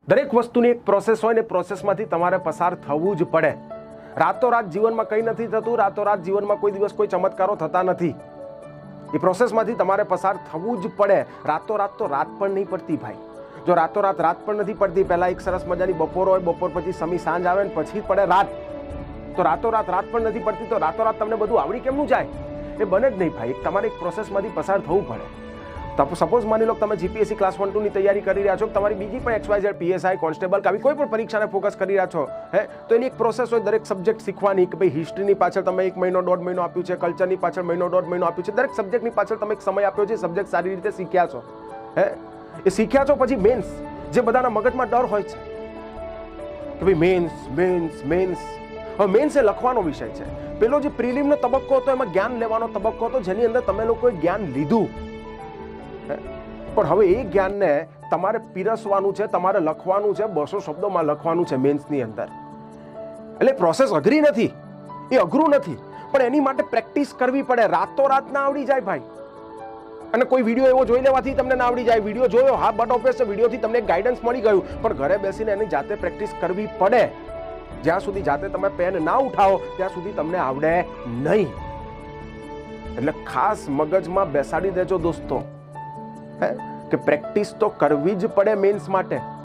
દરેક વસ્તુની એક પ્રોસેસ હોય ને, પ્રોસેસમાંથી તમારે પસાર થવું જ પડે. રાતોરાત જીવનમાં કંઈ નથી થતું, રાતોરાત જીવનમાં કોઈ દિવસ કોઈ ચમત્કારો થતા નથી. એ પ્રોસેસમાંથી તમારે પસાર થવું જ પડે. રાતોરાત તો રાત પણ નહીં પડતી ભાઈ. જો રાતોરાત રાત પણ નથી પડતી, પહેલાં એક સરસ મજાની બપોર હોય, બપોર પછી સમી સાંજ આવે ને પછી પડે રાત, તો રાતોરાત રાત પણ નથી પડતી. તો રાતોરાત તમને બધું આવડી કેમનું જાય? એ બને જ નહીં ભાઈ. તમારે એક પ્રોસેસમાંથી પસાર થવું પડે. સપોઝ માની લો તમે જીપીએસસી ક્લાસ 1-2 ની તૈયારી કરી રહ્યા છો, તમારી બીજી પણ XYZ પીએસઆઈ કોન્સ્ટેબલ કે આવી કોઈ પણ પરીક્ષાને ફોકસ કરી રહ્યા છો, તો એની એક પ્રોસેસ હોય દરેક સબ્જેક્ટ શીખવાની. કે ભાઈ હિસ્ટ્રીની પાછળ તમે 1 મહિનો 1.5 મહિનો આપ્યું છે, કલ્ચરની પાછળ 1 મહિનો 1.5 મહિનો આપ્યું છે, દરેક સબ્જેક્ટની પાછળ તમે એક સમય આપ્યો છે, સબ્જેક્ટ સારી રીતે શીખ્યા છો. એ શીખ્યા છો પછી મેન્સ, જે બધાના મગજમાં ડર હોય છે કે ભાઈ મેન્સ. હવે મેન્સ એ લખવાનો વિષય છે. પેલો જે પ્રિલિમનો તબક્કો હતો એમાં જ્ઞાન લેવાનો તબક્કો હતો, જેની અંદર તમે લોકોએ જ્ઞાન લીધું. પણ હવે એ જ્ઞાનને તમારે પીરસવાનું છે, તમારે લખવાનું છે, 200 શબ્દોમાં લખવાનું છે મેન્સની અંદર. એટલે પ્રોસેસ અઘરી નથી, એ અઘરું નથી, પણ એની માટે પ્રેક્ટિસ કરવી પડે. રાતોરાત ના આવડી જાય ભાઈ. અને કોઈ વિડીયો એવો જોઈ લેવાથી તમને ના આવડી જાય. વિડીયો જોયો, હા, બટ ઓબ્વિયસ વિડીયોથી તમને ગાઈડન્સ મળી ગયું, પણ ઘરે બેસીને એની જાતે પ્રેક્ટિસ કરવી પડે. જ્યાં સુધી જાતે તમે પેન ના ઉઠાવો ત્યાં સુધી તમને આવડે નહીં. એટલે ખાસ મગજમાં બેસાડી દેજો દોસ્તો, કે પ્રેક્ટિસ તો કરવી જ પડે મેન્સ માટે.